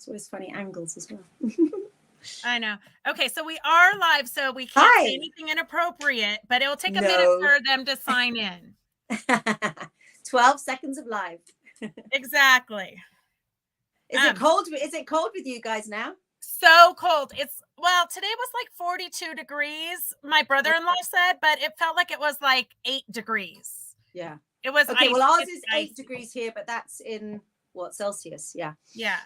It's always funny angles as well. I know. Okay, so we are live, so we can't say anything inappropriate, but it will take a minute for them to sign in. 12 seconds of live. Exactly. Is it cold? Is it cold with you guys now? So cold. Well, today was like 42 degrees, my brother-in-law said, but it felt like it was like 8 degrees. Yeah. It was okay. Well, ours is 8 degrees here, but that's in what, Celsius? Yeah. Yeah.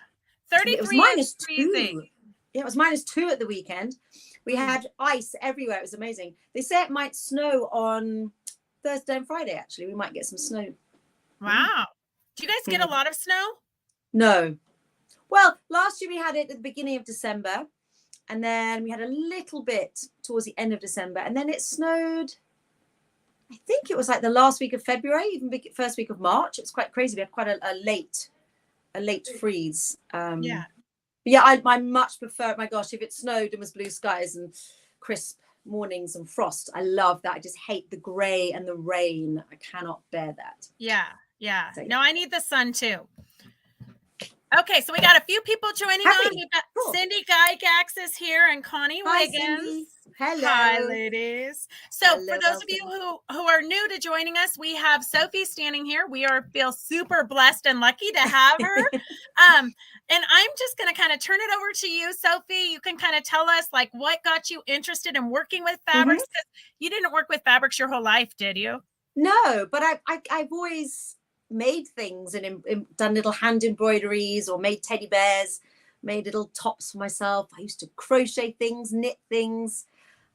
33 it was -2. Yeah, it was -2 at the weekend. We had ice everywhere. It was amazing. They say it might snow on Thursday and Friday. Actually, we might get some snow. Wow. Do you guys get a lot of snow? No. Well, last year we had it at the beginning of December, and then we had a little bit towards the end of December, and then it snowed. I think it was like the last week of February, even first week of March. It's quite crazy. We had quite a late freeze. Yeah, I much prefer. My gosh, if it snowed and was blue skies and crisp mornings and frost, I love that. I just hate the grey and the rain. I cannot bear that. Yeah. So, no, I need the sun too. Okay, so we got a few people joining on. We've got Cindy Gygax is here and Connie Wiggins. Cindy. Hello. Hi, ladies. So for those of you who are new to joining us, we have Sophie standing here. We feel super blessed and lucky to have her. And I'm just going to kind of turn it over to you, Sophie. You can kind of tell us like what got you interested in working with fabrics, because you didn't work with fabrics your whole life, did you? No, but I've always made things and done little hand embroideries or made teddy bears, made little tops for myself. I used to crochet things, knit things.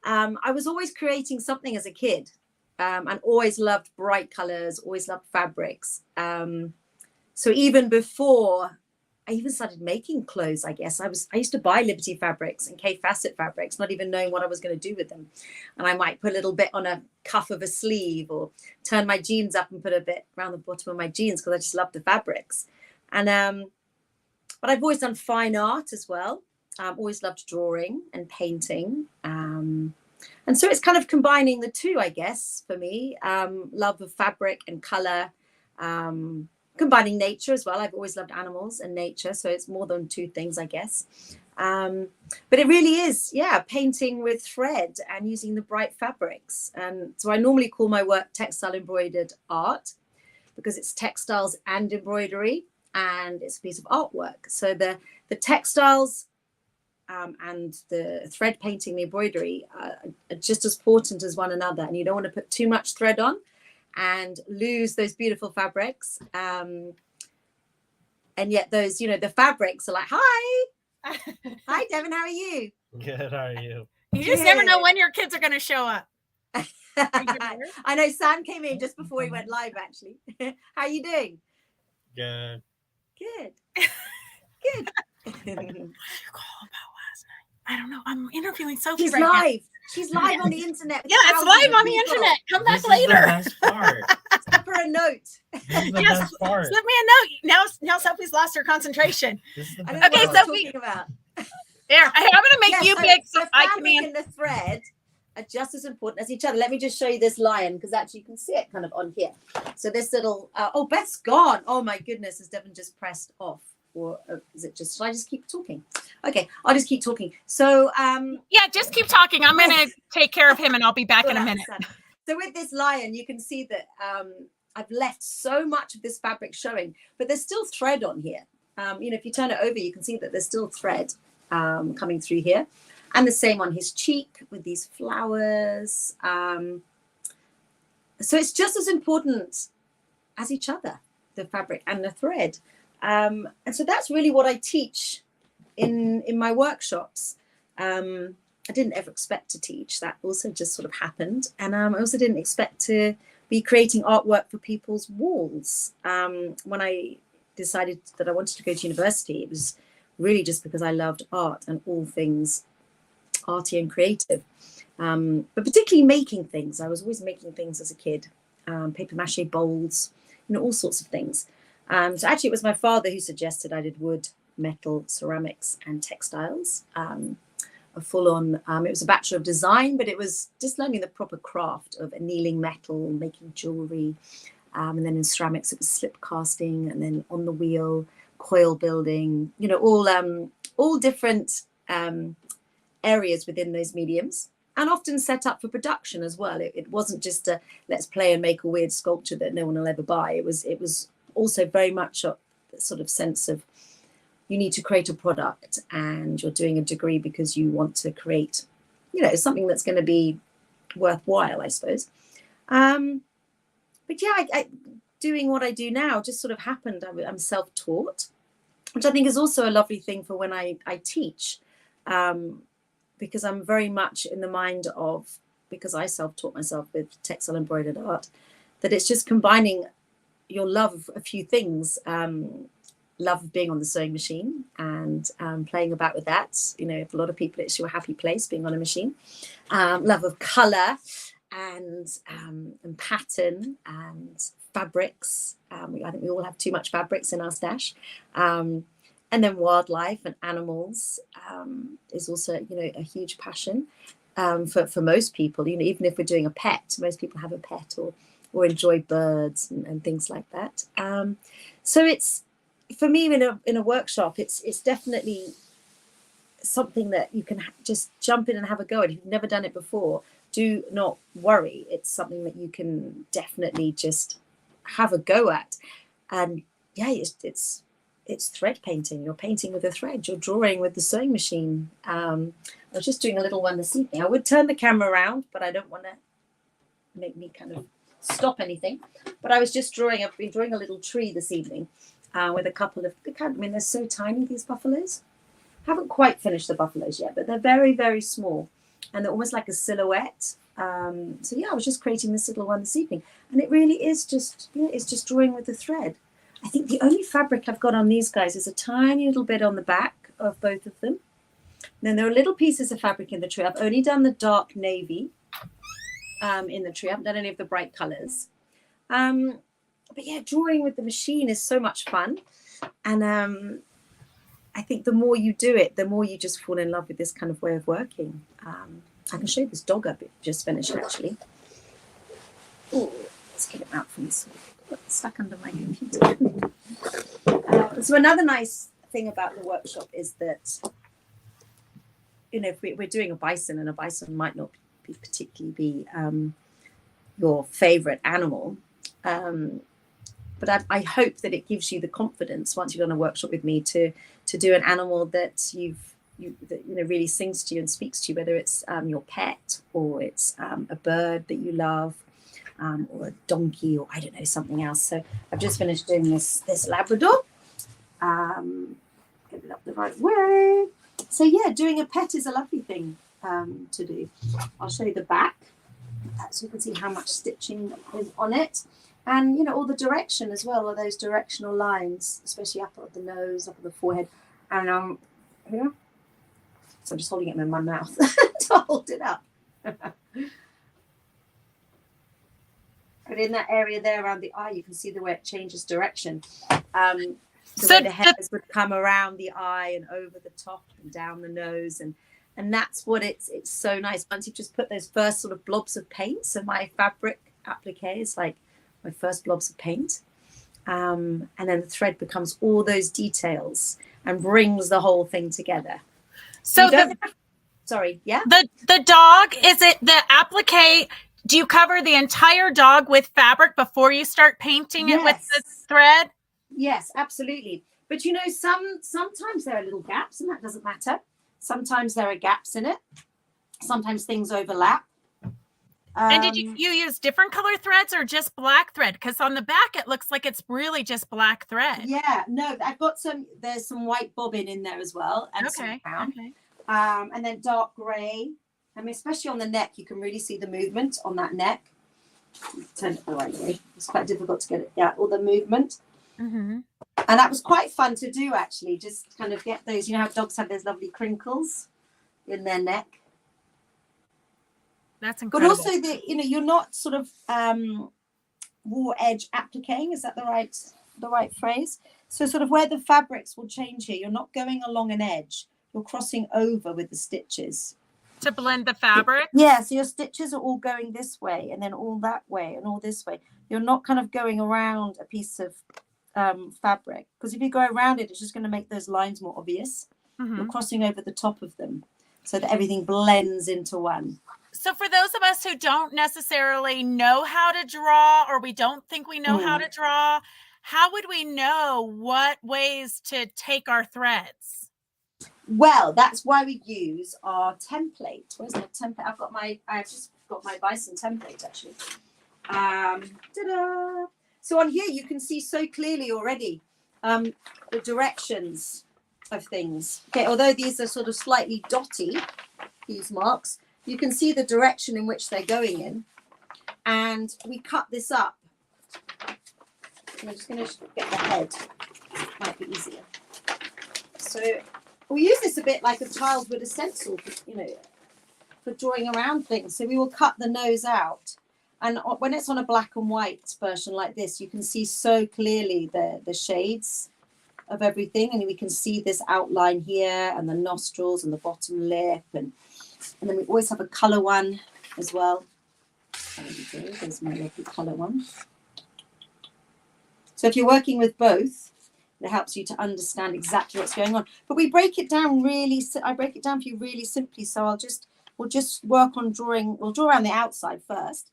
I was always creating something as a kid, and always loved bright colors, always loved fabrics. So even before I even started making clothes, I guess I used to buy Liberty fabrics and K Facet fabrics, not even knowing what I was going to do with them. And I might put a little bit on a cuff of a sleeve or turn my jeans up and put a bit around the bottom of my jeans because I just love the fabrics. And but I've always done fine art as well. Always loved drawing and painting. And so it's kind of combining the two, I guess, for me. Love of fabric and color. Combining nature as well. I've always loved animals and nature, so it's more than two things, I guess. But it really is, painting with thread and using the bright fabrics. And so I normally call my work textile embroidered art because it's textiles and embroidery, and it's a piece of artwork. So the textiles and the thread painting, the embroidery are just as important as one another, and you don't want to put too much thread on and lose those beautiful fabrics. And yet those, the fabrics are like, hi Devin, how are you? Good, how are you? You just never know when your kids are going to show up. I know Sam came in just before he went live, actually. How are you doing? Good. I don't know. I'm interviewing Sophie She's right live. now. She's live on the internet. Yeah, it's live on the internet. Come back later. Best part. Slap her a note. This is the best part. Slip me a note. Now Sophie's lost her concentration. Okay, Sophie. There, I'm going to make you big so I can. Fabric and the thread are just as important as each other. Let me just show you this lion because actually you can see it kind of on here. So this little. Beth's gone. Oh my goodness, has Devin just pressed off? Or is it just, should I just keep talking? Okay, I'll just keep talking. So just keep talking. I'm gonna take care of him and I'll be back in a minute. So with this lion, you can see that I've left so much of this fabric showing, but there's still thread on here. If you turn it over, you can see that there's still thread coming through here, and the same on his cheek with these flowers. So it's just as important as each other, the fabric and the thread. And so that's really what I teach in my workshops. I didn't ever expect to teach. That also just sort of happened. And I also didn't expect to be creating artwork for people's walls. When I decided that I wanted to go to university, it was really just because I loved art and all things arty and creative. But particularly making things. I was always making things as a kid. Paper mache bowls, all sorts of things. So actually it was my father who suggested I did wood, metal, ceramics and textiles. A full-on, it was a Bachelor of Design, but it was just learning the proper craft of annealing metal, making jewelry. And then in ceramics, it was slip casting, and then on the wheel, coil building, you know, all different areas within those mediums, and often set up for production as well. It wasn't just a let's play and make a weird sculpture that no one will ever buy. It was also very much a sort of sense of you need to create a product, and you're doing a degree because you want to create, you know, something that's going to be worthwhile, I suppose. But yeah, I doing what I do now just sort of happened. I'm self-taught, which I think is also a lovely thing for when I teach, because I'm very much in the mind of, because I self-taught myself with textile embroidered art, that it's just combining your love of a few things, love of being on the sewing machine and playing about with that. You know, for a lot of people, it's your happy place being on a machine. Love of colour and pattern and fabrics. I think we all have too much fabrics in our stash. And then wildlife and animals is also, you know, a huge passion for most people. You know, even if we're doing a pet, most people have a pet or enjoy birds and things like that. So it's, for me, in a workshop, it's definitely something that you can just jump in and have a go at. If you've never done it before, do not worry. It's something that you can definitely just have a go at. And yeah, it's thread painting. You're painting with a thread. You're drawing with the sewing machine. I was just doing a little one this evening. I would turn the camera around, but I don't want to make me kind of stop anything. But I was just drawing. I've been drawing a little tree this evening with a couple of, I mean, they're so tiny, these buffaloes. Haven't quite finished the buffaloes yet, but they're very, very small. And they're almost like a silhouette. So yeah, I was just creating this little one this evening. And it really is just, yeah, it's just drawing with the thread. I think the only fabric I've got on these guys is a tiny little bit on the back of both of them. And then there are little pieces of fabric in the tree. I've only done the dark navy in the tree. I haven't done any of the bright colors. But yeah, drawing with the machine is so much fun. And I think the more you do it, the more you just fall in love with this kind of way of working. I can show you this dog I've just finished, actually. Oh, let's get him out from this. Got stuck under my computer. So another nice thing about the workshop is that, you know, if we're doing a bison, and a bison might not be particularly be your favorite animal, but I hope that it gives you the confidence once you've done a workshop with me to do an animal that that, you know, really sings to you and speaks to you, whether it's your pet or it's a bird that you love, or a donkey, or I don't know, something else. So I've just finished doing this Labrador. Get it up the right way. So yeah, doing a pet is a lovely thing to do. I'll show you the back so you can see how much stitching is on it. And, you know, all the direction as well, all those directional lines, especially up at the nose, up at the forehead. And here. So I'm just holding it in my mouth to hold it up. But in that area there around the eye, you can see the way it changes direction. The way the hairs would come around the eye and over the top and down the nose. And that's what it's so nice. Once you just put those first sort of blobs of paint. So my fabric applique is like my first blobs of paint. And then the thread becomes all those details and brings the whole thing together. So sorry, yeah. The dog, is it the applique? Do you cover the entire dog with fabric before you start painting it with the thread? Yes, absolutely. But you know, sometimes there are little gaps, and that doesn't matter. Sometimes there are gaps in it. Sometimes things overlap. And did you use different color threads or just black thread? Because on the back it looks like it's really just black thread. Yeah, no, I've got there's some white bobbin in there as well, and some brown. Okay. And then dark grey. I mean, especially on the neck, you can really see the movement on that neck. Turn it the right way. It's quite difficult to get it. Yeah, all the movement. Mm-hmm. And that was quite fun to do, actually. Just kind of get those. You know how dogs have those lovely crinkles in their neck. That's incredible. But also, you're not sort of raw edge appliquing. Is that the right phrase? So sort of where the fabrics will change here. You're not going along an edge. You're crossing over with the stitches. To blend the fabric? Yeah, so your stitches are all going this way and then all that way and all this way. You're not kind of going around a piece of fabric, because if you go around it, it's just going to make those lines more obvious. You're crossing over the top of them so that everything blends into one. So for those of us who don't necessarily know how to draw, or we don't think we know how to draw, how would we know what ways to take our threads? Well, that's why we use our template. Where's my template? I've just got my bison template actually. Ta-da! So on here you can see so clearly already the directions of things. Okay, although these are sort of slightly dotty, these marks, you can see the direction in which they're going in. And we cut this up. I'm just going to get the head. Might be easier. So we use this a bit like a child would a stencil, you know, for drawing around things. So we will cut the nose out. And when it's on a black and white version like this, you can see so clearly the shades of everything. And we can see this outline here and the nostrils and the bottom lip. And then we always have a colour one as well. There we go. There's my lovely colour one. So if you're working with both, it helps you to understand exactly what's going on. But we break it down really, I break it down for you really simply. So we'll just work on drawing, we'll draw around the outside first,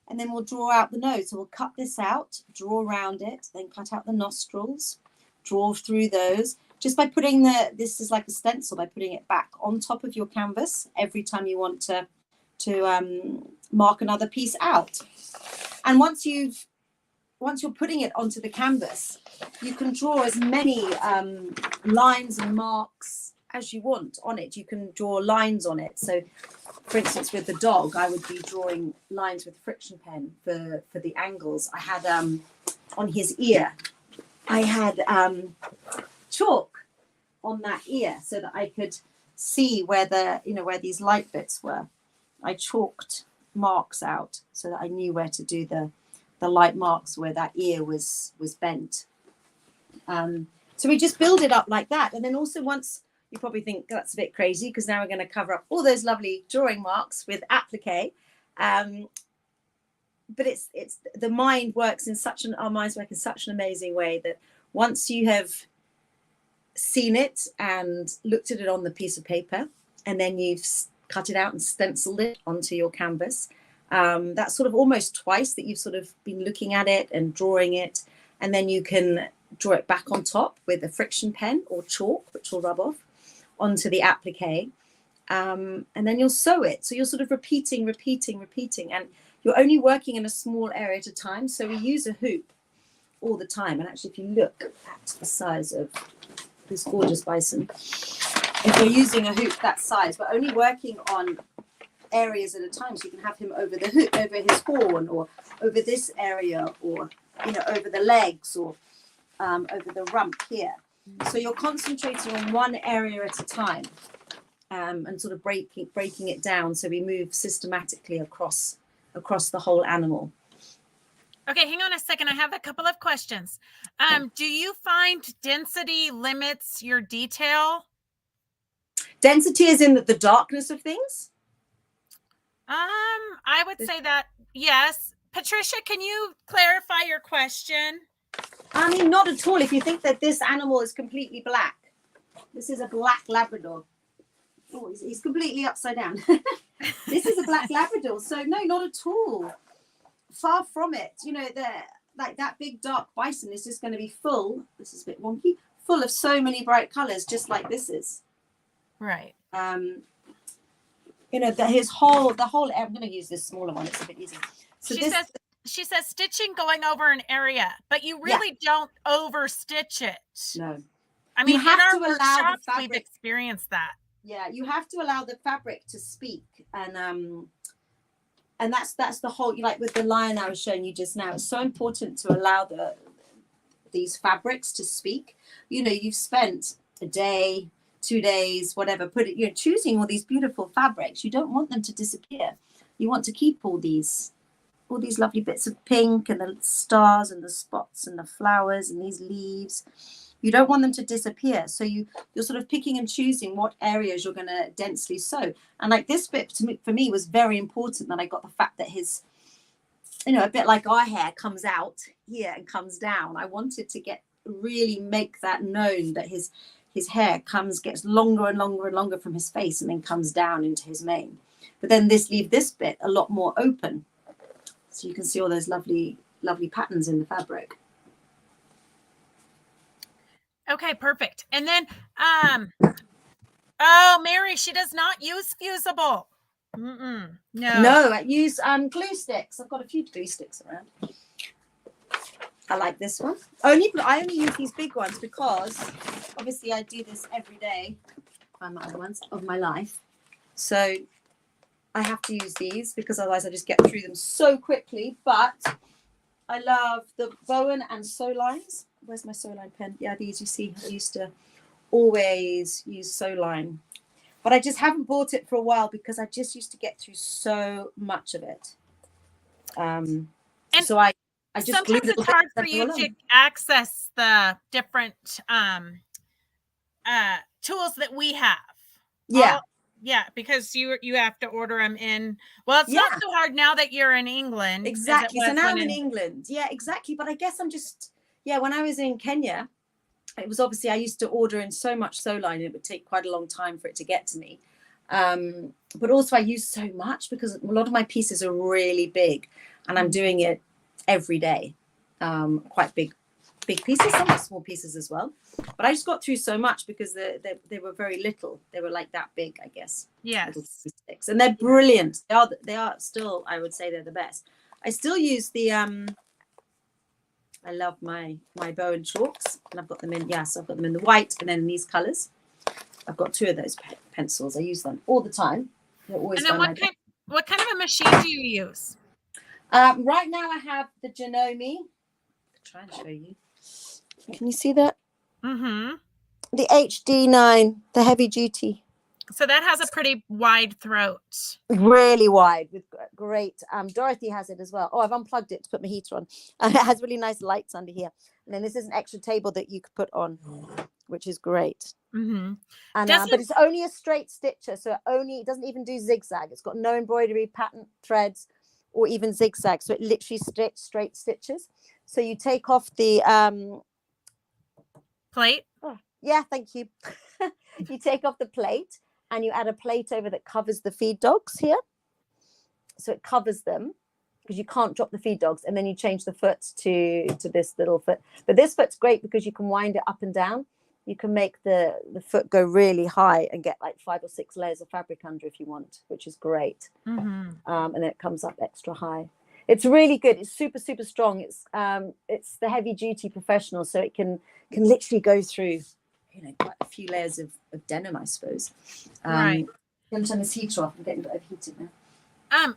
and then we'll draw out the nose. So we'll cut this out, draw around it, then cut out the nostrils, draw through those, just by putting this is like a stencil, by putting it back on top of your canvas every time you want to mark another piece out. And once you're putting it onto the canvas, you can draw as many lines and marks as you want on it. You can draw lines on it. So, for instance, with the dog, I would be drawing lines with friction pen for the angles. I had on his ear, I had chalk on that ear so that I could see where where these light bits were. I chalked marks out so that I knew where to do the light marks where that ear was bent. So we just build it up like that. And then also, once you probably think that's a bit crazy, because now we're going to cover up all those lovely drawing marks with applique. But it's the mind works in our minds work in such an amazing way that once you have seen it and looked at it on the piece of paper, and then you've cut it out and stenciled it onto your canvas, that's sort of almost twice that you've sort of been looking at it and drawing it, and then you can draw it back on top with a friction pen or chalk, which will rub off onto the applique, and then you'll sew it. So you're sort of repeating, and you're only working in a small area at a time. So we use a hoop all the time. And actually, if you look at the size of this gorgeous bison, if we're using a hoop that size, we're only working on areas at a time. So you can have him over the hoop, over his horn, or over this area, or over the legs, or over the rump here. So you're concentrating on one area at a time, and sort of breaking it down, so we move systematically across the whole animal. Okay, hang on a second. I have a couple of questions. Do you find density limits your detail? Density is in the darkness of things? I would say that, yes. Patricia, can you clarify your question? I mean, not at all. If you think that this animal is completely black, this is a black Labrador. Oh, he's completely upside down. This is a black Labrador. So no, not at all. Far from it. Like that big dark bison is just going to be full. This is a bit wonky. Full of so many bright colors, just like this is. Right. The whole. I'm going to use this smaller one. It's a bit easier. So she says stitching going over an area, but you really don't over stitch it. No. I mean, you have in our workshops, we've experienced that. Yeah, you have to allow the fabric to speak, and that's the whole. Like with the lion I was showing you just now, it's so important to allow these fabrics to speak. You've spent a day, 2 days, whatever, you're choosing all these beautiful fabrics. You don't want them to disappear. You want to keep all these lovely bits of pink and the stars and the spots and the flowers and these leaves. You don't want them to disappear. So you're sort of picking and choosing what areas you're going to densely sew. And like this bit for me was very important, that I got the fact that his you know, a bit like our hair comes out here and comes down. I wanted to really make that known that his hair gets longer and longer and longer from his face and then comes down into his mane. But then leave this bit a lot more open. So you can see all those lovely, lovely patterns in the fabric. Okay, perfect. And then, oh, Mary, she does not use fusible. No. No, I use glue sticks. I've got a few glue sticks around. I like this one. I only use these big ones because obviously I do this every day of my life. So I have to use these because otherwise I just get through them so quickly. But I love the Bowen and sew lines. Where's my sew line pen? Yeah, these, you see, I used to always use sew line. But I just haven't bought it for a while because I just used to get through so much of it. And so I just sometimes it's hard for you to access the different tools that we have. Yeah. Yeah, because you have to order them in. Well, it's not so hard now that you're in England. Exactly. So now I'm in England. Yeah, exactly. But I guess I'm just, when I was in Kenya, it was obviously I used to order in so much sew line. It would take quite a long time for it to get to me. But also I use so much because a lot of my pieces are really big and I'm doing it every day. Quite big pieces, some small pieces as well. But I just got through so much because they were very little. They were like that big, I guess. Yeah. And they're brilliant. They are still, I would say they're the best. I still use the I love my Bowen chalks, and I've got them in, so I've got them in the white and then in these colors. I've got 2 of those pencils. I use them all the time. They're always. And then what kind of a machine do you use? Right now I have the Janome. I'll try and show you. Can you see that? Mm-hmm. The HD9, the heavy duty. So that has a pretty wide throat. Really wide with great. Dorothy has it as well. Oh, I've unplugged it to put my heater on. And it has really nice lights under here. And then this is an extra table that you could put on, which is great. Mm-hmm. And but it's only a straight stitcher, so it doesn't even do zigzag. It's got no embroidery, pattern, threads, or even zigzag. So it literally straight stitches. So you take off the plate. Oh, yeah, thank you. You take off the plate. And you add a plate over that covers the feed dogs here. So it covers them because you can't drop the feed dogs. And then you change the foot to this little foot. But this foot's great because you can wind it up and down. You can make the foot go really high and get like 5 or 6 layers of fabric under if you want, which is great. Mm-hmm. And then it comes up extra high. It's really good. It's super, super strong. It's the heavy duty professional. So it can literally go through quite a few layers of denim, I suppose. Right. I'm turn this heater off. I'm getting a bit overheated now.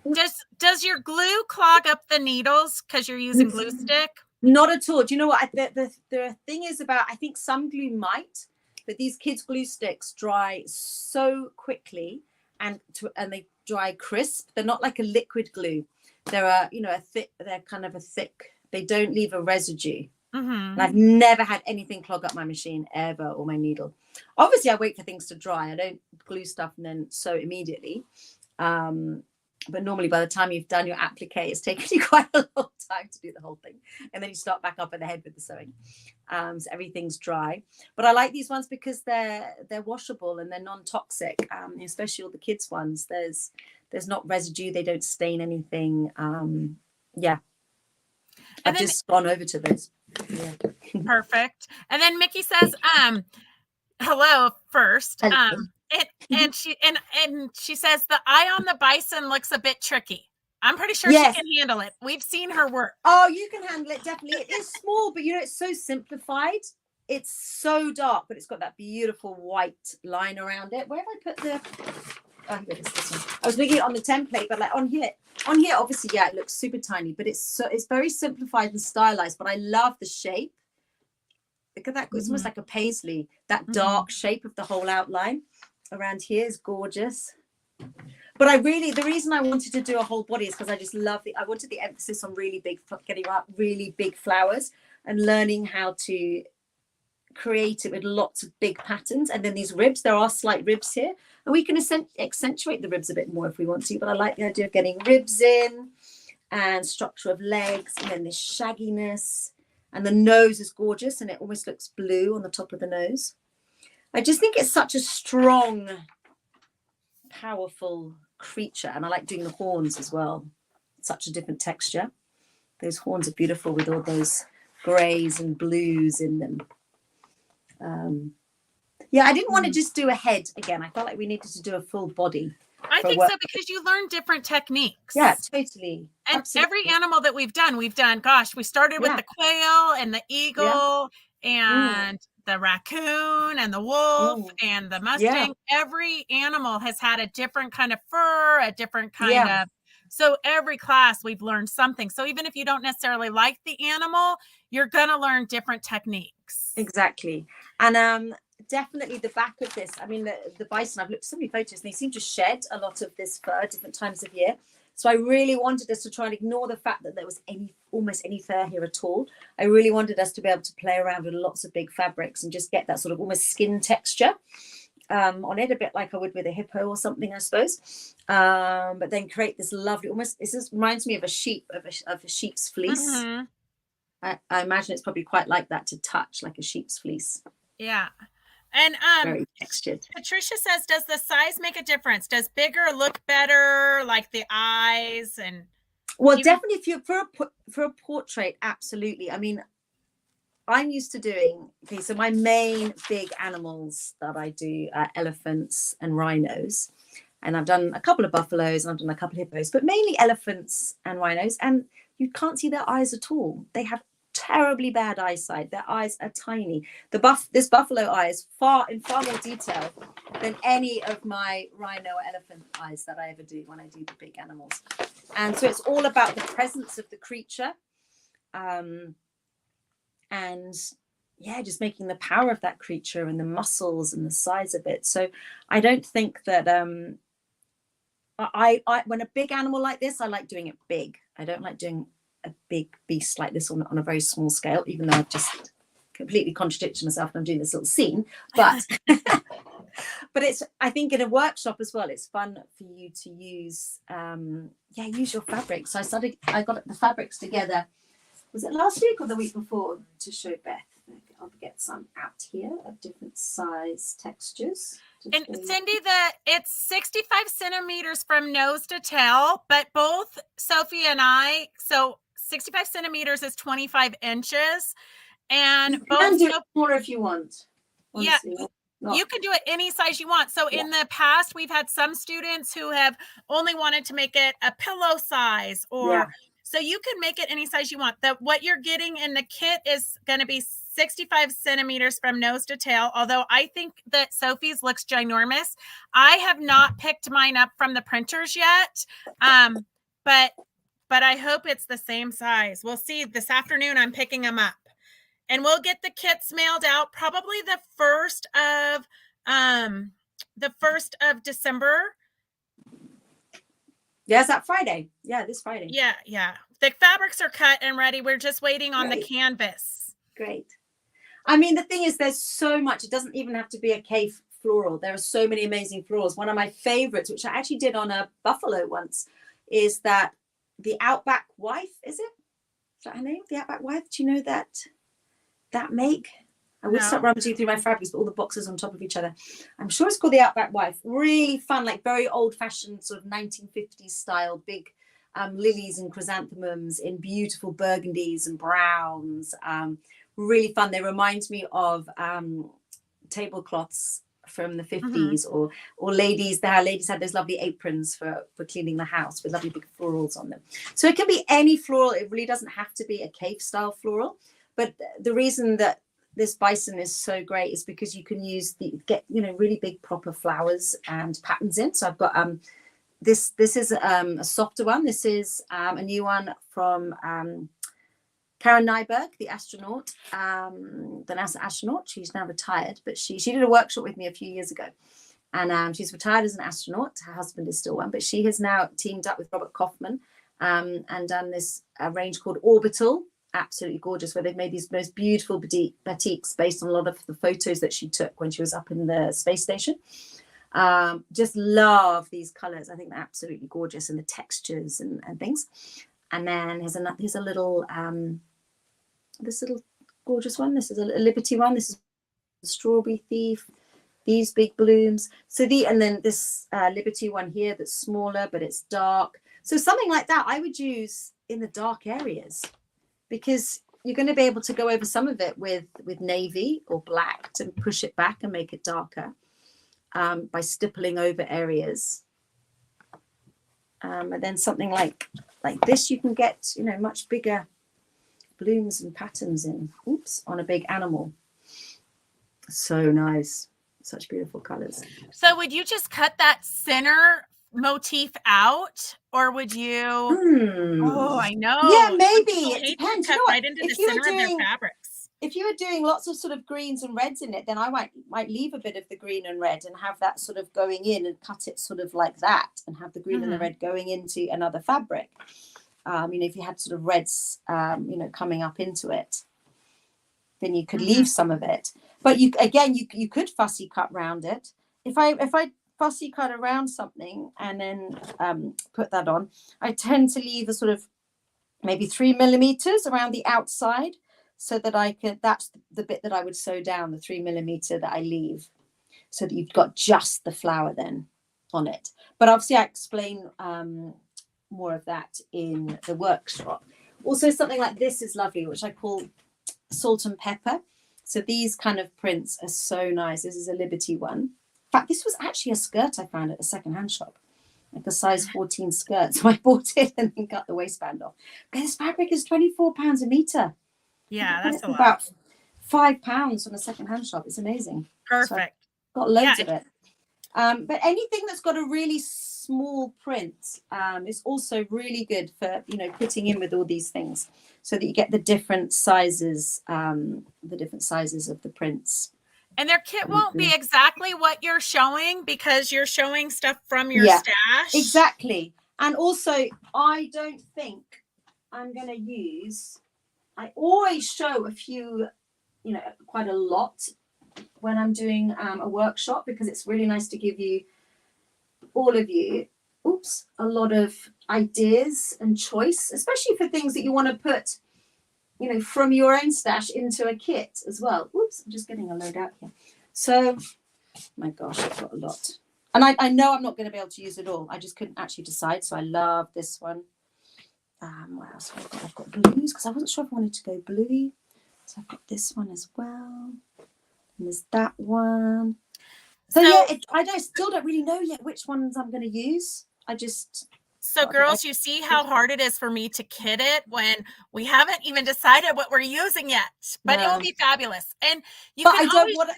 Does your glue clog up the needles because you're using glue stick? Not at all. Do you know what? The thing is about, I think some glue might, but these kids' glue sticks dry so quickly and they dry crisp. They're not like a liquid glue. They're they're kind of a thick. They don't leave a residue. Mm-hmm. And I've never had anything clog up my machine ever, or my needle. Obviously, I wait for things to dry. I don't glue stuff and then sew immediately. But normally, by the time you've done your applique, it's taken you quite a long time to do the whole thing. And then you start back up at the head with the sewing. So everything's dry. But I like these ones because they're washable and they're non-toxic, especially all the kids' ones. There's not residue. They don't stain anything. I've just gone over to those. Yeah. Perfect. And then Mickey says, hello first. And she says the eye on the bison looks a bit tricky. I'm pretty sure she can handle it. We've seen her work. Oh, you can handle it, definitely. It is small, but it's so simplified. It's so dark, but it's got that beautiful white line around it. Where have I put the here it is, this one. I was making it on the template, but like on here, obviously, it looks super tiny, but it's very simplified and stylized. But I love the shape. Look at that. It's almost like a paisley. That dark shape of the whole outline around here is gorgeous. But the reason I wanted to do a whole body is because I just love I wanted the emphasis on getting out really big flowers and learning how to create it with lots of big patterns. And then these ribs, there are slight ribs here, and we can accentuate the ribs a bit more if we want to, but I like the idea of getting ribs in and structure of legs, and then this shagginess, and the nose is gorgeous, and it almost looks blue on the top of the nose. I just think it's such a strong, powerful creature, and I like doing the horns as well. Such a different texture. Those horns are beautiful with all those grays and blues in them. Yeah, I didn't want to just do a head again. I felt like we needed to do a full body. I think so, because you learn different techniques. Yeah, totally. And absolutely. every animal that we've done, gosh, we started with the quail and the eagle and the raccoon and the wolf and the Mustang. Every animal has had a different kind of fur, a different kind of, so every class we've learned something. So even if you don't necessarily like the animal, you're going to learn different techniques. Exactly. And definitely the back of this, I mean, the bison, I've looked at so many photos and they seem to shed a lot of this fur at different times of year. So I really wanted us to try and ignore the fact that there was almost any fur here at all. I really wanted us to be able to play around with lots of big fabrics and just get that sort of almost skin texture on it, a bit like I would with a hippo or something, I suppose. But then create this lovely, almost, this reminds me of a sheep, of a sheep's fleece. Mm-hmm. I imagine it's probably quite like that to touch, like a sheep's fleece. Yeah. And very textured. Patricia says, does the size make a difference? Does bigger look better, like the eyes? And well, definitely if you're for a portrait, absolutely. I mean, I'm used to doing, so my main big animals that I do are elephants and rhinos. And I've done a couple of buffaloes and I've done a couple of hippos, but mainly elephants and rhinos. And you can't see their eyes at all. They have terribly bad eyesight. Their eyes are tiny. This buffalo eye is in far more detail than any of my rhino or elephant eyes that I ever do when I do the big animals. And so it's all about the presence of the creature, and just making the power of that creature and the muscles and the size of it. So I don't think that I when a big animal like this, I like doing it big. I don't like doing a big beast like this on a very small scale, even though I've just completely contradicted myself and I'm doing this little scene. But but it's, I think in a workshop as well, it's fun for you to use use your fabrics. So I got the fabrics together. Was it last week or the week before to show Beth? I'll get some out here of different size textures. And Cindy, it's 65 centimeters from nose to tail, but both Sophie and I, so 65 centimeters is 25 inches. And you can do it more if you want. Honestly. Yeah, you can do it any size you want. So in the past, we've had some students who have only wanted to make it a pillow size, or so you can make it any size you want. What you're getting in the kit is going to be 65 centimeters from nose to tail, although I think that Sophie's looks ginormous. I have not picked mine up from the printers yet, but I hope it's the same size. We'll see. This afternoon, I'm picking them up. And we'll get the kits mailed out probably the 1st of December. Yes, that Friday. Yeah, this Friday. Yeah. The fabrics are cut and ready. We're just waiting on the canvas. Great. I mean, the thing is, there's so much. It doesn't even have to be a cave floral. There are so many amazing florals. One of my favorites, which I actually did on a buffalo once, is that the Outback Wife. Is that her name? The Outback Wife. Do you know that make? I would start rummaging through my fabrics, but all the boxes on top of each other. I'm sure it's called the Outback Wife. Really fun, like very old-fashioned sort of 1950s style, big lilies and chrysanthemums in beautiful burgundies and browns. Really fun. They remind me of tablecloths from the 50s, or ladies. Ladies had those lovely aprons for cleaning the house with lovely big florals on them. So it can be any floral. It really doesn't have to be a cave style floral. But the reason that this bison is so great is because you can get really big proper flowers and patterns in. So I've got this is a softer one. This is a new one from Karen Nyberg, the astronaut, the NASA astronaut. She's now retired, but she did a workshop with me a few years ago. And she's retired as an astronaut. Her husband is still one, but she has now teamed up with Robert Kaufman and done this range called Orbital. Absolutely gorgeous, where they've made these most beautiful batiks based on a lot of the photos that she took when she was up in the space station. Just love these colors. I think they're absolutely gorgeous, and the textures and things. And then here's a little this little gorgeous one. This is a Liberty one. This is a Strawberry Thief. These big blooms. So and then this Liberty one here that's smaller, but it's dark. So something like that I would use in the dark areas, because you're going to be able to go over some of it with navy or black to push it back and make it darker by stippling over areas. And then something like this, you can get, you know, much bigger blooms and patterns in. Oops, on a big animal. So nice. Such beautiful colors. So would you just cut that center motif out, or would you? Oh, I know. Yeah, maybe. It depends. Cut right into the center of their fabrics. If you were doing lots of sort of greens and reds in it, then I might leave a bit of the green and red and have that sort of going in and cut it sort of like that, and have the green and the red going into another fabric. You know, if you had sort of reds, you know, coming up into it, then you could leave some of it. But you could fussy cut round it. If I fussy cut around something and then put that on, I tend to leave a sort of maybe 3 millimeters around the outside, so that that's the bit that I would sew down, the 3 millimeter that I leave, so that you've got just the flower then on it. But obviously I explain more of that in the workshop. Also, something like this is lovely, which I call salt and pepper. So these kind of prints are so nice. This is a Liberty one. In fact, this was actually a skirt I found at a secondhand shop, like a size 14 skirt. So I bought it and then cut the waistband off. Okay, this fabric is £24 a meter. Yeah, that's a lot. About £5 from a secondhand shop. It's amazing. Perfect. So got loads of it. But anything that's got a really small print is also really good for, you know, putting in with all these things, so that you get the different sizes of the prints. And their kit won't be exactly what you're showing, because you're showing stuff from your stash. Exactly. And also, I don't think I'm going to use, I always show a few, you know, quite a lot when I'm doing a workshop, because it's really nice to give you, all of you, a lot of ideas and choice, especially for things that you want to put, you know, from your own stash into a kit as well. I'm just getting a load out here. So, my gosh, I've got a lot. And I know I'm not going to be able to use it all. I just couldn't actually decide. So I love this one. What else have I got? I've got blues, because I wasn't sure if I wanted to go bluey. So I've got this one as well. And there's that one. So yeah, I still don't really know yet which ones I'm going to use. So girls, you see how hard it is for me to kit it when we haven't even decided what we're using yet, but it will be fabulous. And I don't want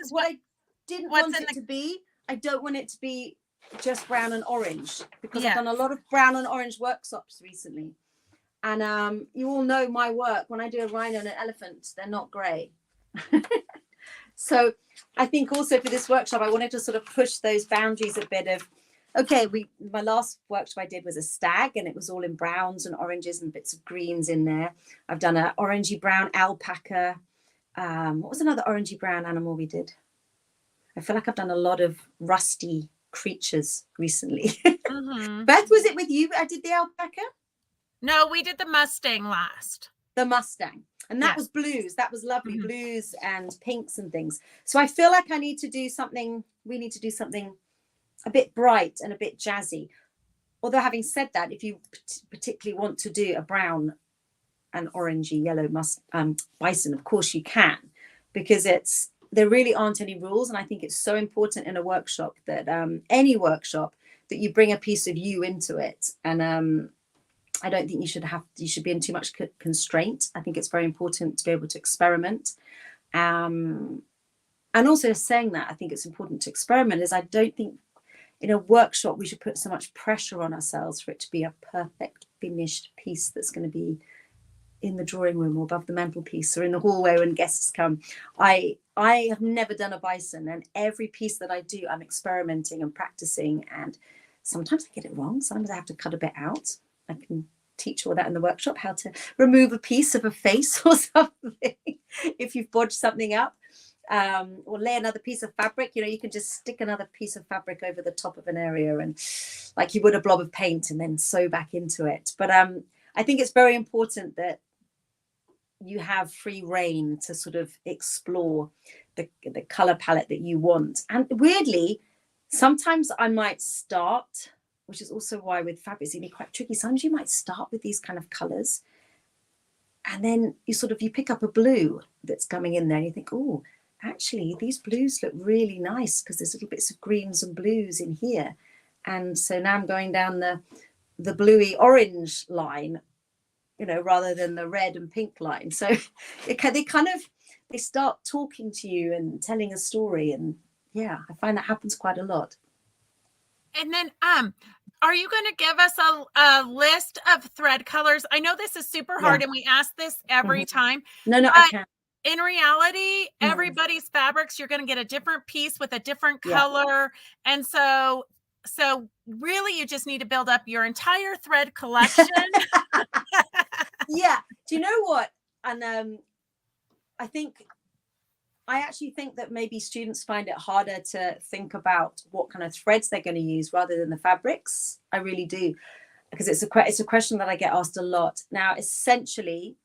it to be just brown and orange, because I've done a lot of brown and orange workshops recently. And you all know my work. When I do a rhino and an elephant, they're not grey. So I think also for this workshop, I wanted to sort of push those boundaries a bit of, okay, my last workshop I did was a stag, and it was all in browns and oranges and bits of greens in there. I've done an orangey brown alpaca. What was another orangey brown animal we did? I feel like I've done a lot of rusty creatures recently. Beth, was it with you I did the alpaca? No, we did the Mustang last. The Mustang. And that was blues. That was lovely. Blues and pinks and things. So I feel like we need to do something a bit bright and a bit jazzy. Although having said that, if you particularly want to do a brown and orangey yellow bison, of course you can, because there really aren't any rules. And I think it's so important in a workshop that any workshop that you bring a piece of you into it. And I don't think you should be in too much constraint. I think it's very important to be able to experiment. And also saying that, I think it's important to experiment, is I don't think in a workshop we should put so much pressure on ourselves for it to be a perfect finished piece that's going to be in the drawing room or above the mantelpiece or in the hallway when guests come. I have never done a bison, and every piece that I do, I'm experimenting and practicing, and sometimes I get it wrong. Sometimes I have to cut a bit out. I can teach all that in the workshop, how to remove a piece of a face or something if you've bodged something up, or lay another piece of fabric. You know, you can just stick another piece of fabric over the top of an area, and like you would a blob of paint, and then sew back into it. But I think it's very important that you have free reign to sort of explore the color palette that you want. And weirdly, sometimes I might start, which is also why with fabrics it can be quite tricky. Sometimes you might start with these kind of colors, and then you pick up a blue that's coming in there, and you think, oh, actually these blues look really nice because there's little bits of greens and blues in here. And so now I'm going down the bluey orange line, rather than the red and pink line. So they start talking to you and telling a story. And yeah, I find that happens quite a lot. And then, are you going to give us a list of thread colors? I know this is super hard, and we ask this every time. No, I can't. In reality, everybody's fabrics, you're going to get a different piece with a different color. And so really you just need to build up your entire thread collection. Yeah. Do you know what? And I actually think that maybe students find it harder to think about what kind of threads they're going to use rather than the fabrics. I really do, because it's a question that I get asked a lot. Now, essentially,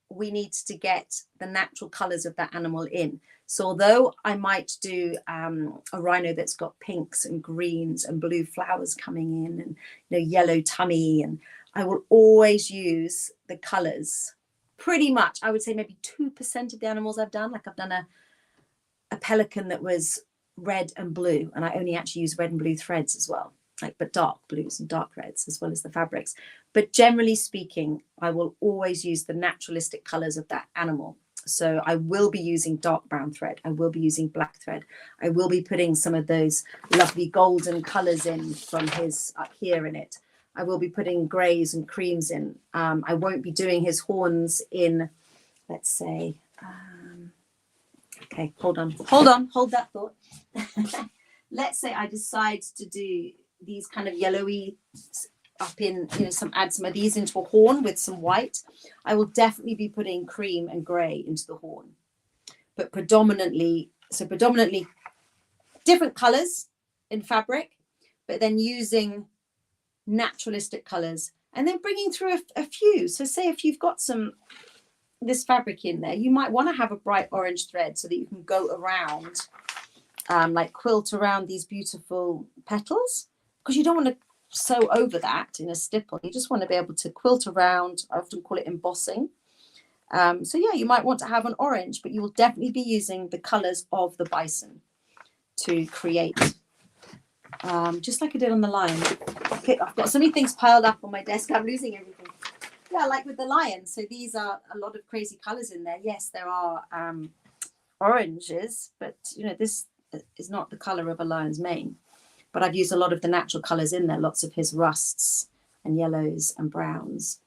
we need to get the natural colors of that animal in. So although I might do a rhino that's got pinks and greens and blue flowers coming in, and yellow tummy, and I will always use the colors. Pretty much, I would say maybe 2% of the animals I've done. Like I've done a pelican that was red and blue, and I only actually use red and blue threads as well, but dark blues and dark reds as well as the fabrics. But generally speaking, I will always use the naturalistic colors of that animal. So I will be using dark brown thread. I will be using black thread. I will be putting some of those lovely golden colors in from his up here in it. I will be putting grays and creams in. I won't be doing his horns in, let's say, okay, hold that thought. Let's say I decide to do these kind of yellowy up in, add some of these into a horn with some white. I will definitely be putting cream and gray into the horn, but predominantly different colors in fabric, but then using naturalistic colors, and then bringing through a few. So say if you've got this fabric in there, you might want to have a bright orange thread so that you can go around, like quilt around these beautiful petals, because you don't want to sew over that in a stipple. You just want to be able to quilt around. I often call it embossing. So yeah, you might want to have an orange, but you will definitely be using the colors of the bison to create, just like I did on the lion. Okay, I've got so many things piled up on my desk, I'm losing everything. Yeah, like with the lion. So these are a lot of crazy colors in there. Yes, there are oranges, but this is not the color of a lion's mane. But I've used a lot of the natural colors in there, lots of his rusts and yellows and browns.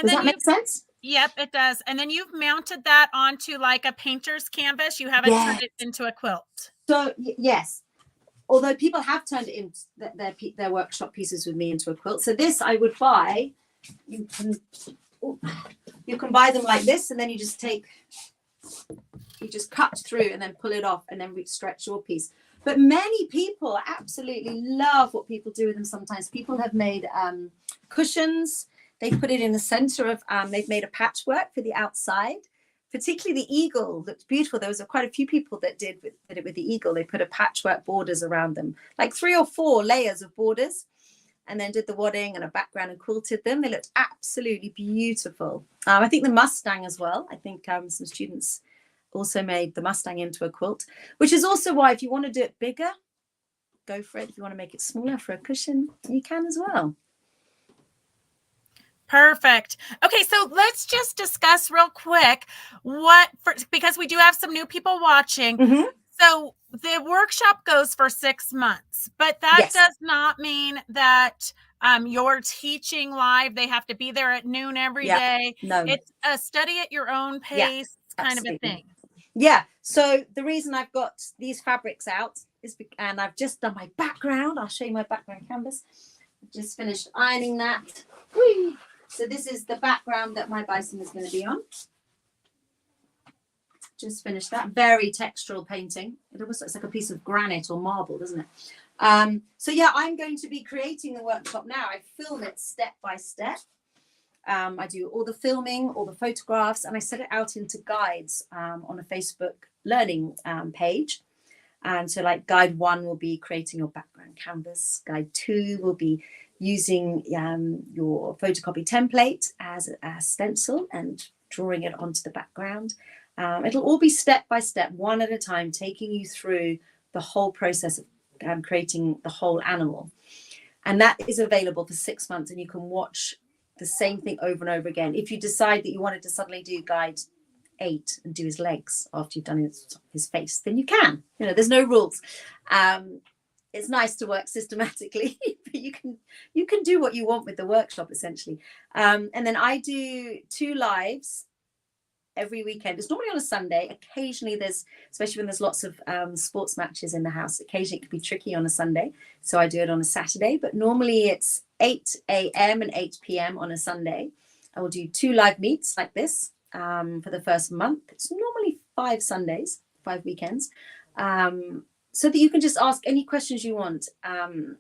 Does that make sense? Yep, it does. And then you've mounted that onto like a painter's canvas. You haven't turned it into a quilt. So yes, although people have turned it into their workshop pieces with me into a quilt. So this I would buy. You can buy them like this, and then you just cut through and then pull it off and then stretch your piece. But many people absolutely love what people do with them. Sometimes people have made cushions. They put it in the center of, they've made a patchwork for the outside. Particularly the eagle looks beautiful. There was quite a few people that did it with the eagle. They put a patchwork borders around them, like 3 or 4 layers of borders, and then did the wadding and a background and quilted them. They looked absolutely beautiful. I think the Mustang as well. I think some students also made the Mustang into a quilt, which is also why if you want to do it bigger, go for it. If you want to make it smaller for a cushion, you can as well. Perfect. Okay, so let's just discuss real quick because we do have some new people watching. Mm-hmm. So the workshop goes for 6 months, but that does not mean that you're teaching live. They have to be there at noon every day. No, it's a study at your own pace kind of a thing. Yeah. So the reason I've got these fabrics out is, and I've just done my background. I'll show you my background canvas. I've just finished ironing that. Whee! So this is the background that my bison is going to be on. Just finished that. Very textural painting. It almost looks like a piece of granite or marble, doesn't it? So yeah, I'm going to be creating the workshop now. I film it step by step. I do all the filming, all the photographs, and I set it out into guides on a Facebook learning page. And so like guide 1 will be creating your background canvas. Guide 2 will be using your photocopy template as a stencil and drawing it onto the background. It'll all be step by step, one at a time, taking you through the whole process of creating the whole animal. And that is available for 6 months, and you can watch the same thing over and over again. If you decide that you wanted to suddenly do guide 8 and do his legs after you've done his face, then you can. You know, there's no rules. It's nice to work systematically, but you can do what you want with the workshop essentially. And then I do 2 lives every weekend. It's normally on a Sunday. Occasionally especially when there's lots of sports matches in the house, occasionally it can be tricky on a Sunday. So I do it on a Saturday, but normally it's 8 a.m. and 8 p.m. on a Sunday. I will do 2 live meets like this for the first month. It's normally 5 Sundays, 5 weekends. So that you can just ask any questions you want, and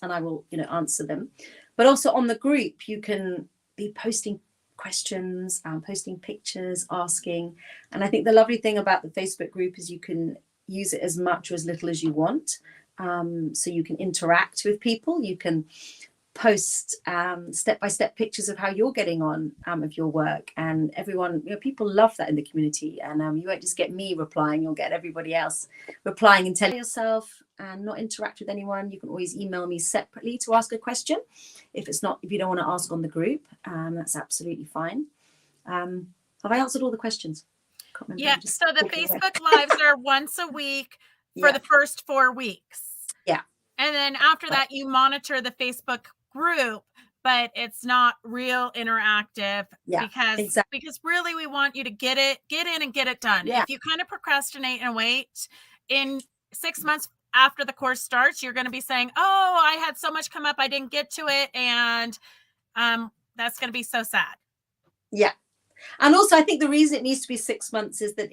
I will, answer them. But also on the group, you can be posting questions, posting pictures, asking. And I think the lovely thing about the Facebook group is you can use it as much or as little as you want. So you can interact with people. You can post step-by-step pictures of how you're getting on of your work, and everyone, people love that in the community. And you won't just get me replying, you'll get everybody else replying and telling yourself and not interact with anyone. You can always email me separately to ask a question if you don't want to ask on the group. That's absolutely fine. Have I answered all the questions? Can't remember. Yeah, so the Facebook lives are once a week for the first 4 weeks. Yeah. And then after that, you monitor the Facebook group, but it's not real interactive. Because really we want you to get in and get it done. Yeah. If you kind of procrastinate and wait, in 6 months after the course starts, you're going to be saying, oh, I had so much come up, I didn't get to it. And that's going to be so sad. Yeah. And also I think the reason it needs to be 6 months is that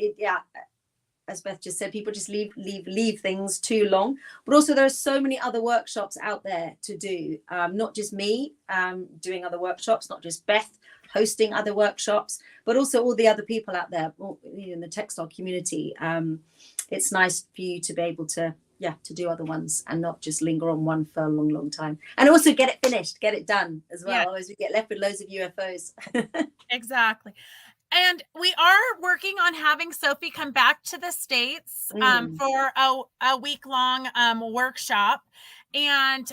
as Beth just said, people just leave things too long. But also there are so many other workshops out there to do. Not just me doing other workshops, not just Beth hosting other workshops, but also all the other people out there in the textile community. It's nice for you to be able to do other ones and not just linger on one for a long, long time. And also get it finished, get it done as well. Otherwise we get left with loads of UFOs. Exactly. And we are working on having Sophie come back to the States for a week-long workshop. And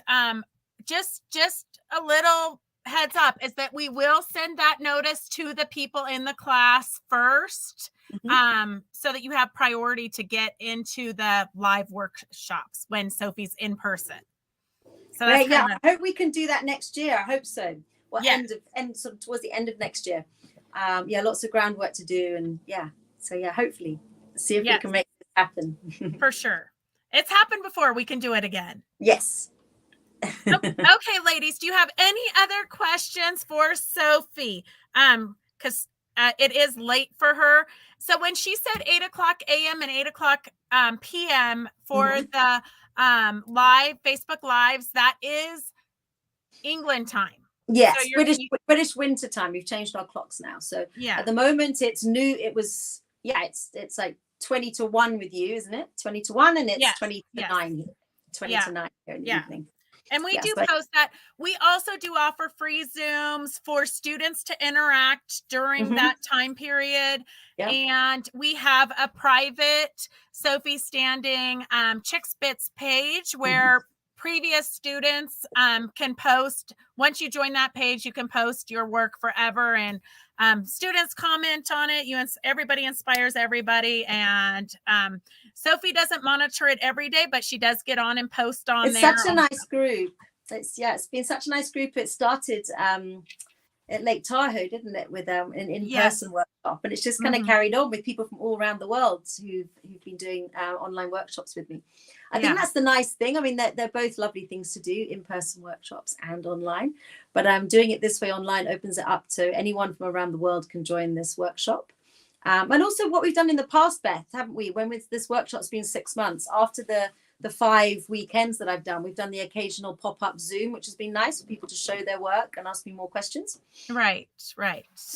just a little heads up is that we will send that notice to the people in the class first, so that you have priority to get into the live workshops when Sophie's in person. So that's I hope we can do that next year. I hope so. Well, sort of towards the end of next year. Lots of groundwork to do, and hopefully see if we can make this happen. For sure. It's happened before. We can do it again. Yes. Okay, ladies, do you have any other questions for Sophie? Because it is late for her. So when she said 8 o'clock a.m. and 8 o'clock p.m. for the live Facebook lives, that is England time. Yes, so British winter time. We've changed our clocks now. So at the moment it's new. It was it's like 20 to 1 with you, isn't it? 20 to 1, and it's 20 to 9 here. 20 to 9 here in the evening. And we do post that. We also do offer free Zooms for students to interact during that time period. Yep. And we have a private Sophie Standing Chicks Bits page where previous students can post. Once you join that page, you can post your work forever, and students comment on it. Everybody inspires everybody, and Sophie doesn't monitor it every day, but she does get on and post on there. It's such a nice group. It's been such a nice group. It started at Lake Tahoe, didn't it, with an in-person workshop, and it's just kind of carried on with people from all around the world who've been doing online workshops with me. I think that's the nice thing. I mean, they're both lovely things to do, in-person workshops and online, but doing it this way online opens it up to anyone from around the world can join this workshop. And also what we've done in the past, Beth, haven't we? When this workshop's been 6 months, after the 5 weekends that I've done, we've done the occasional pop-up Zoom, which has been nice for people to show their work and ask me more questions. Right.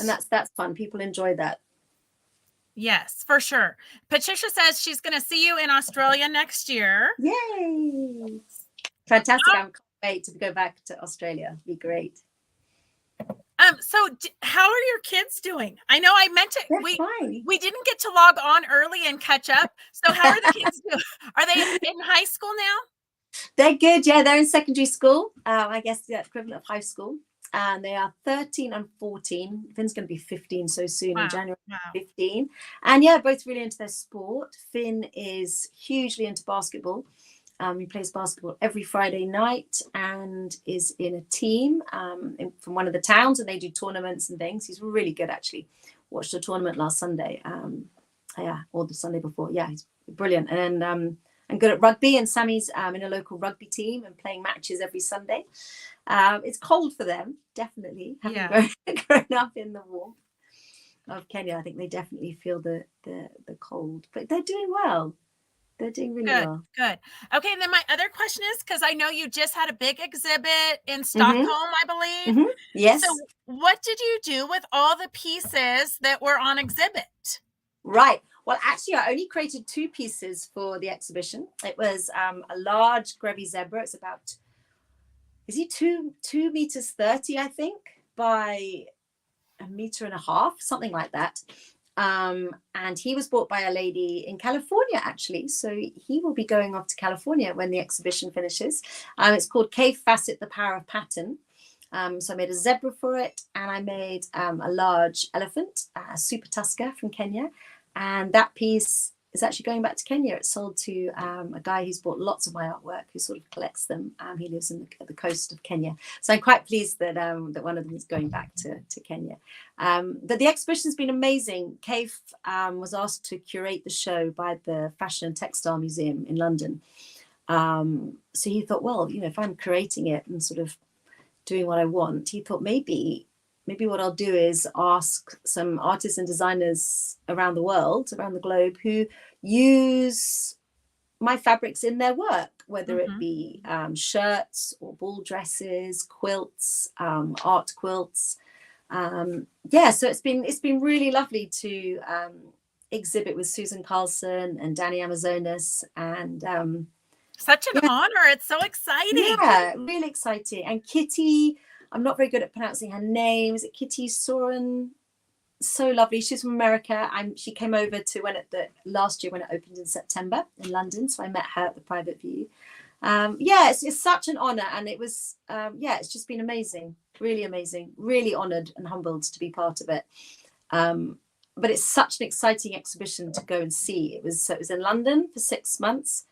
And that's fun. People enjoy that. Yes, for sure. Patricia says she's going to see you in Australia next year. Yay! Fantastic. I can't wait to go back to Australia. It'd be great. So how are your kids doing? I know I meant it. Fine. We didn't get to log on early and catch up. So how are the kids doing? Are they in high school now? They're good. Yeah, they're in secondary school. I guess the equivalent of high school. And they are 13 and 14. Finn's going to be 15 so soon in January. 15. And yeah, both really into their sport. Finn is hugely into basketball. He plays basketball every Friday night and is in a team from one of the towns, and they do tournaments and things. He's really good, actually. Watched a tournament last Sunday. Or the Sunday before. Yeah, he's brilliant. And good at rugby. And Sammy's in a local rugby team and playing matches every Sunday. It's cold for them, definitely. Having grown up in the warmth of Kenya, I think they definitely feel the cold. But they're doing well. They're doing really well. Good. Okay, and then my other question is, because I know you just had a big exhibit in Stockholm, I believe. Mm-hmm. Yes. So what did you do with all the pieces that were on exhibit? Right. Well, actually, I only created 2 pieces for the exhibition. It was a large Grevy zebra. It's about, is he 2 meters 30, I think, by 1.5 meters, something like that. And he was bought by a lady in California, actually. So he will be going off to California when the exhibition finishes. It's called Cave Facet, The Power of Pattern. So I made a zebra for it, and I made a large elephant, a super tusker from Kenya. And that piece is actually going back to Kenya. It's sold to a guy who's bought lots of my artwork, who sort of collects them. He lives at the coast of Kenya. So I'm quite pleased that that one of them is going back to Kenya. But the exhibition's been amazing. Cave was asked to curate the show by the Fashion and Textile Museum in London. So he thought, well, if I'm creating it and sort of doing what I want, he thought maybe what I'll do is ask some artists and designers around the world, around the globe, who use my fabrics in their work, whether it be shirts or ball dresses, quilts, art quilts. So it's been really lovely to exhibit with Susan Carlson and Danny Amazonas, and such an honor. It's so exciting. Yeah, really exciting. And Kitty, I'm not very good at pronouncing her name. Is it Kitty Soren? So lovely. She's from America. She came over to last year when it opened in September in London. So I met her at the private view. It's such an honor, and it was it's just been amazing, really amazing, really honored and humbled to be part of it. But it's such an exciting exhibition to go and see. It was in London for 6 months,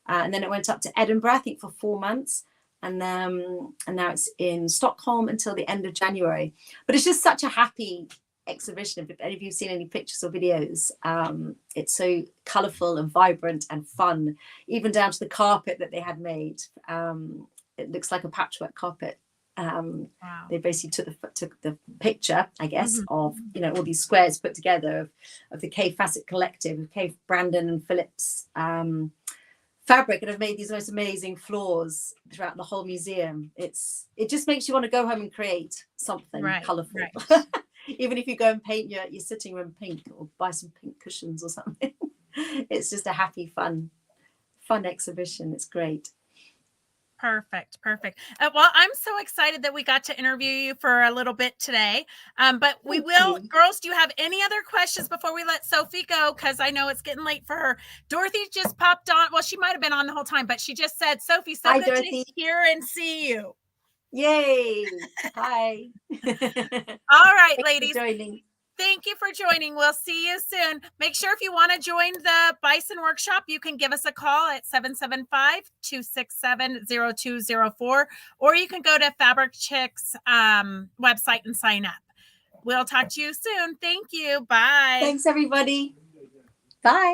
and then it went up to Edinburgh, I think, for 4 months. And now it's in Stockholm until the end of January. But it's just such a happy exhibition. If any of you have seen any pictures or videos, it's so colourful and vibrant and fun, even down to the carpet that they had made. It looks like a patchwork carpet. Wow. They basically took the picture, I guess, of all these squares put together of the Cave Facet Collective, of Cave Brandon and Phillips fabric, and have made these most amazing floors throughout the whole museum. It just makes you want to go home and create something colourful. Right. Even if you go and paint your sitting room pink or buy some pink cushions or something. It's just a happy, fun exhibition. It's great. Perfect. Well, I'm so excited that we got to interview you for a little bit today. But we will, girls, do you have any other questions before we let Sophie go? Because I know it's getting late for her. Dorothy just popped on. Well, she might have been on the whole time, but she just said, Sophie, so good to hear and see you. Yay. Hi. All right, ladies. Joining. Thank you for joining. We'll see you soon. Make sure if you want to join the Bison Workshop, you can give us a call at 775-267-0204, or you can go to Fabric Chicks website and sign up. We'll talk to you soon. Thank you. Bye. Thanks, everybody. Bye.